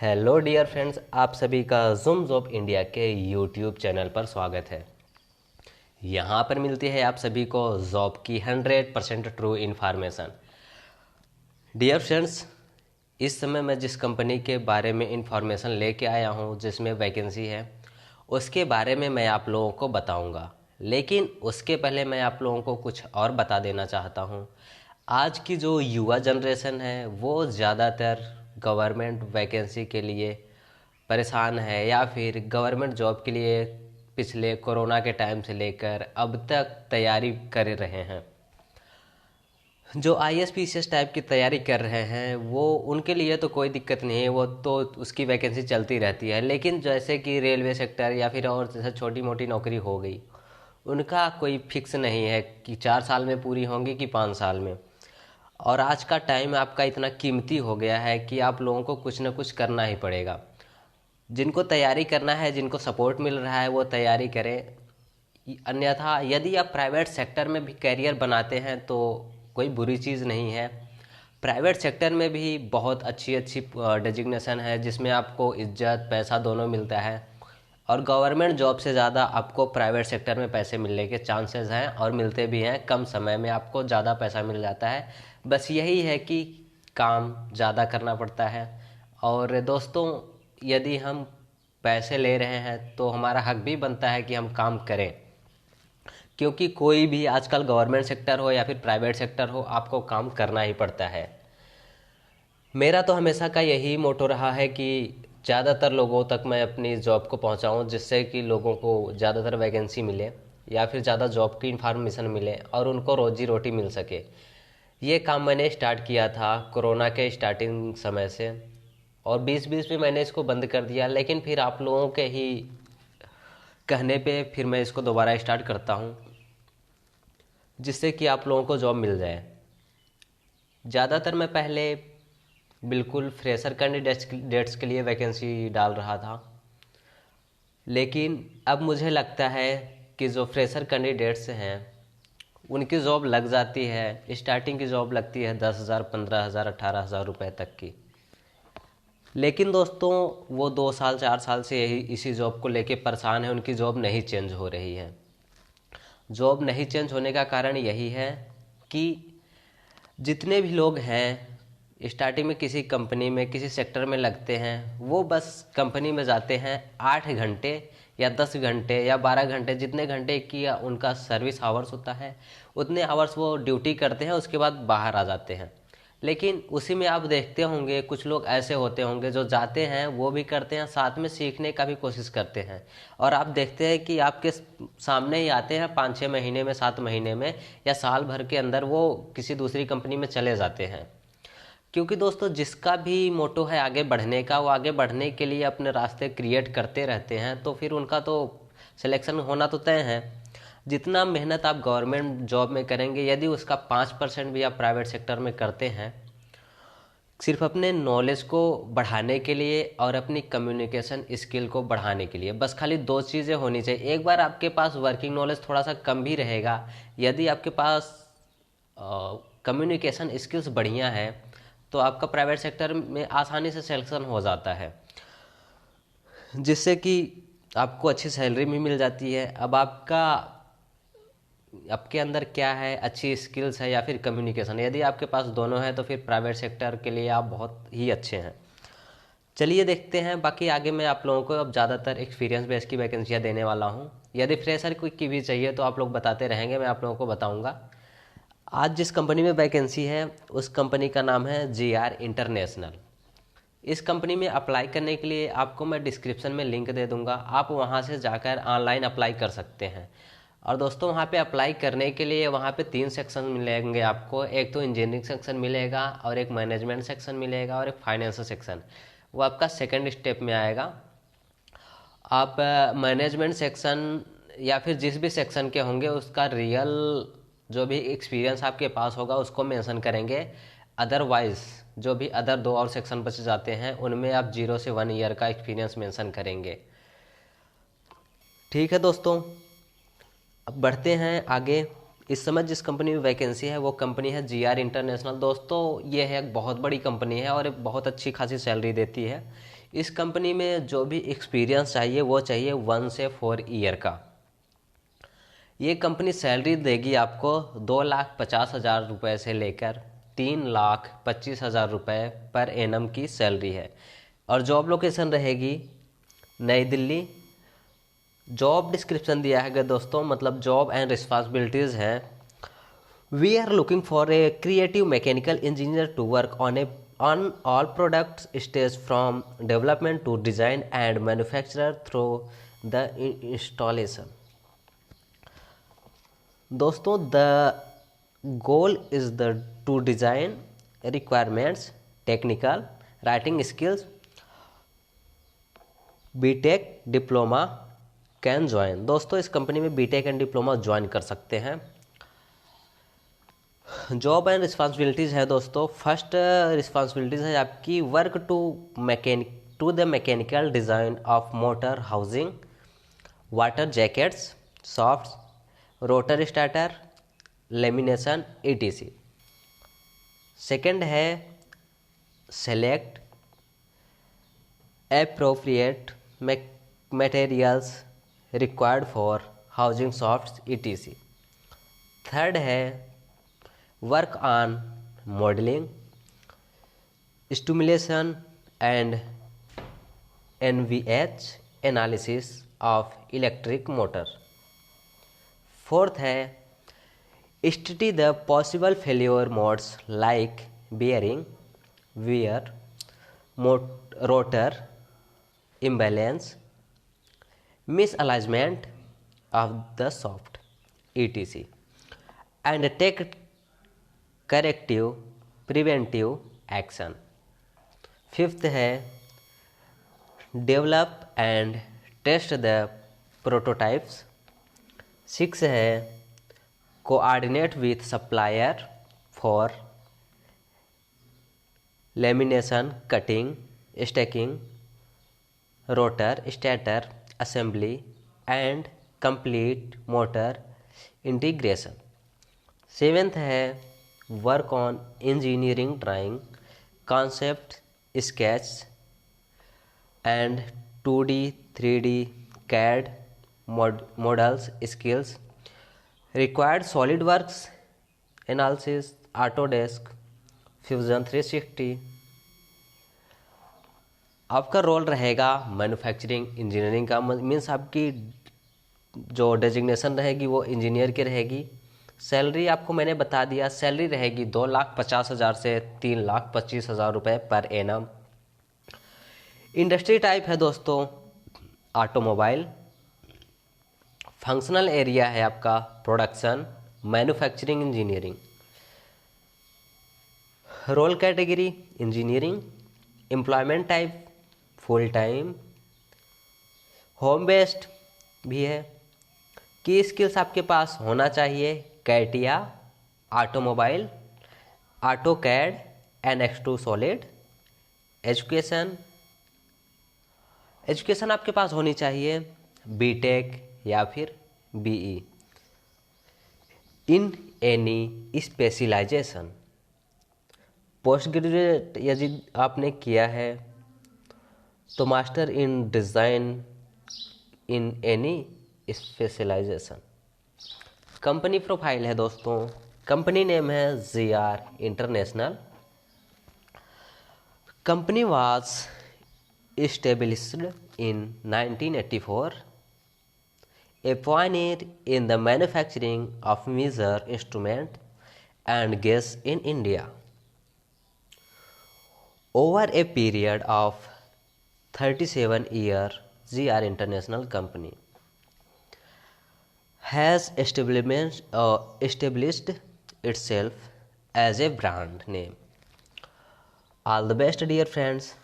Hello dear friends, आप सभी का ज़ूम जॉब इंडिया के यूट्यूब चैनल पर स्वागत है। यहाँ पर मिलती है आप सभी को जॉब की 100% ट्रू इन्फॉर्मेशन। डियर फ्रेंड्स, इस समय मैं जिस कंपनी के बारे में इन्फॉर्मेशन लेके आया हूँ जिसमें वैकेंसी है उसके बारे में मैं आप लोगों को बताऊँगा। लेकिन उसके पहले मैं आप लोगों को कुछ और बता देना चाहता हूँ। आज की जो युवा जनरेशन है वो ज़्यादातर गवर्नमेंट वैकेंसी के लिए परेशान है या फिर गवर्नमेंट जॉब के लिए पिछले कोरोना के टाइम से लेकर अब तक तैयारी कर रहे हैं। जो आईएएस पीसीएस टाइप की तैयारी कर रहे हैं वो उनके लिए तो कोई दिक्कत नहीं है, वो तो उसकी वैकेंसी चलती रहती है। लेकिन जैसे कि रेलवे सेक्टर या फिर और जैसे छोटी मोटी नौकरी हो गई, उनका कोई फिक्स नहीं है कि 4 साल में पूरी होंगी कि 5 साल में। और आज का टाइम आपका इतना कीमती हो गया है कि आप लोगों को कुछ ना कुछ करना ही पड़ेगा। जिनको तैयारी करना है, जिनको सपोर्ट मिल रहा है वो तैयारी करें, अन्यथा यदि आप प्राइवेट सेक्टर में भी करियर बनाते हैं तो कोई बुरी चीज़ नहीं है। प्राइवेट सेक्टर में भी बहुत अच्छी अच्छी डेजिग्नेशन है जिसमें आपको इज्जत पैसा दोनों मिलता है। और गवर्नमेंट जॉब से ज़्यादा आपको प्राइवेट सेक्टर में पैसे मिलने के चांसेस हैं और मिलते भी हैं। कम समय में आपको ज़्यादा पैसा मिल जाता है। बस यही है कि काम ज़्यादा करना पड़ता है। और दोस्तों, यदि हम पैसे ले रहे हैं तो हमारा हक भी बनता है कि हम काम करें, क्योंकि कोई भी आजकल गवर्नमेंट सेक्टर हो या फिर प्राइवेट सेक्टर हो आपको काम करना ही पड़ता है। मेरा तो हमेशा का यही मोटो रहा है कि ज़्यादातर लोगों तक मैं अपनी जॉब को पहुंचाऊं, जिससे कि लोगों को ज़्यादातर वैकेंसी मिले या फिर ज़्यादा जॉब की इन्फॉर्मेशन मिले और उनको रोजी रोटी मिल सके। ये काम मैंने स्टार्ट किया था कोरोना के स्टार्टिंग समय से, और बीच बीच में मैंने इसको बंद कर दिया। लेकिन फिर आप लोगों के ही कहने पे फिर मैं इसको दोबारा स्टार्ट करता हूँ, जिससे कि आप लोगों को जॉब मिल जाए। ज़्यादातर मैं पहले बिल्कुल फ्रेशर कैंडिडेट्स के लिए वैकेंसी डाल रहा था, लेकिन अब मुझे लगता है कि जो फ्रेशर कैंडिडेट्स हैं उनकी जॉब लग जाती है, स्टार्टिंग की जॉब लगती है 10,000, 15,000, 18,000 रुपये तक की। लेकिन दोस्तों, वो 2 साल 4 साल से यही इसी जॉब को लेके परेशान है, उनकी जॉब नहीं चेंज हो रही है। जॉब नहीं चेंज होने का कारण यही है कि जितने भी लोग हैं स्टार्टिंग में किसी कंपनी में किसी सेक्टर में लगते हैं, वो बस कंपनी में जाते हैं 8 घंटे या 10 घंटे या 12 घंटे, जितने घंटे की उनका सर्विस आवर्स होता है उतने आवर्स वो ड्यूटी करते हैं, उसके बाद बाहर आ जाते हैं। लेकिन उसी में आप देखते होंगे कुछ लोग ऐसे होते होंगे जो जाते हैं वो भी करते हैं, साथ में सीखने का भी कोशिश करते हैं। और आप देखते हैं कि आपके सामने ही आते हैं 5-6 महीने में, 7 महीने में या साल भर के अंदर वो किसी दूसरी कंपनी में चले जाते हैं। क्योंकि दोस्तों, जिसका भी मोटो है आगे बढ़ने का, वो आगे बढ़ने के लिए अपने रास्ते क्रिएट करते रहते हैं, तो फिर उनका तो सिलेक्शन होना तो तय है। जितना मेहनत आप गवर्नमेंट जॉब में करेंगे, यदि उसका 5% भी आप प्राइवेट सेक्टर में करते हैं, सिर्फ अपने नॉलेज को बढ़ाने के लिए और अपनी कम्युनिकेशन स्किल को बढ़ाने के लिए, बस खाली 2 चीज़ें होनी चाहिए। एक बार आपके पास वर्किंग नॉलेज थोड़ा सा कम भी रहेगा, यदि आपके पास कम्युनिकेशन स्किल्स बढ़िया है तो आपका प्राइवेट सेक्टर में आसानी से सिलेक्शन हो जाता है, जिससे कि आपको अच्छी सैलरी भी मिल जाती है। अब आपके अंदर क्या है, अच्छी स्किल्स है या फिर कम्युनिकेशन, यदि आपके पास दोनों है तो फिर प्राइवेट सेक्टर के लिए आप बहुत ही अच्छे हैं। चलिए देखते हैं बाकी आगे। मैं आप लोगों को अब ज़्यादातर एक्सपीरियंस बेस की वैकेंसियाँ देने वाला हूँ। यदि फ्रेशर की भी चाहिए तो आप लोग बताते रहेंगे, मैं आप लोगों को बताऊँगा। आज जिस कंपनी में वैकेंसी है उस कंपनी का नाम है GR इंटरनेशनल। इस कंपनी में अप्लाई करने के लिए आपको मैं डिस्क्रिप्शन में लिंक दे दूंगा, आप वहां से जाकर ऑनलाइन अप्लाई कर सकते हैं। और दोस्तों, वहां पे अप्लाई करने के लिए वहां पे 3 सेक्शन मिलेंगे आपको। एक तो इंजीनियरिंग सेक्शन मिलेगा और एक मैनेजमेंट सेक्शन मिलेगा और एक फाइनेंशियल सेक्शन, वो आपका सेकेंड स्टेप में आएगा। आप मैनेजमेंट सेक्शन या फिर जिस भी सेक्शन के होंगे उसका रियल जो भी एक्सपीरियंस आपके पास होगा उसको मेंशन करेंगे। अदरवाइज जो भी अदर 2 और सेक्शन बच जाते हैं उनमें आप 0 से 1 ईयर का एक्सपीरियंस मेंशन करेंगे। ठीक है दोस्तों, अब बढ़ते हैं आगे। इस समय जिस कंपनी में वैकेंसी है वो कंपनी है GR इंटरनेशनल। दोस्तों ये है एक बहुत बड़ी कंपनी है और बहुत अच्छी खासी सैलरी देती है। इस कंपनी में जो भी एक्सपीरियंस चाहिए वो चाहिए 1 से 4 ईयर का। ये कंपनी सैलरी देगी आपको 2,50,000 रुपये से लेकर 3,25,000 रुपये पर एनम की सैलरी है। और जॉब लोकेशन रहेगी नई दिल्ली। जॉब डिस्क्रिप्शन दिया है दोस्तों, मतलब जॉब एंड रिस्पॉन्सिबिलिटीज़ हैं। We are looking for a creative mechanical engineer to work on all products stage from development to design and manufacture through the installation. दोस्तों the goal is the to design requirements technical writing skills BTech diploma can join. दोस्तों इस company में BTech and diploma join कर सकते हैं। Job and responsibilities है दोस्तों। First responsibilities है आपकी work to the mechanical design of motor housing water jackets soft rotor starter lamination ETC। Second है select appropriate materials required for housing soft ETC। Third है work on modelling stimulation and NVH analysis of electric motor. Fourth है study the possible failure modes like bearing wear rotor imbalance misalignment of the soft ETC and take corrective preventive action। Fifth है develop and test the prototypes. Six है coordinate with supplier for lamination cutting stacking rotor starter assembly and complete motor integration। Seventh है work on engineering drawing concept sketch and 2D 3D CAD models skills required SolidWorks analysis Autodesk Fusion 360। आपका role रहेगा manufacturing engineering का, means आपकी जो designation रहेगी वो engineer की रहेगी। सैलरी आपको मैंने बता दिया, सैलरी रहेगी 2,50,000 से 3,25,000 रुपये पर एनम। इंडस्ट्री टाइप है दोस्तों ऑटोमोबाइल। फंक्शनल एरिया है आपका production manufacturing engineering. Role category engineering. Employment type full time. Home based भी है। की स्किल्स आपके पास होना चाहिए CATIA automobile AutoCAD NX2 solid. Education आपके पास होनी चाहिए बीटेक या फिर BE in any specialization. Post graduate यदि आपने किया है तो master in design in any specialization. Company profile है दोस्तों, कंपनी नेम है GR international. Company was established in 1984, a pioneer in the manufacturing of major instrument and gauge in India. Over a period of 37 years, GR International Company has established itself as a brand name. All the best, dear friends.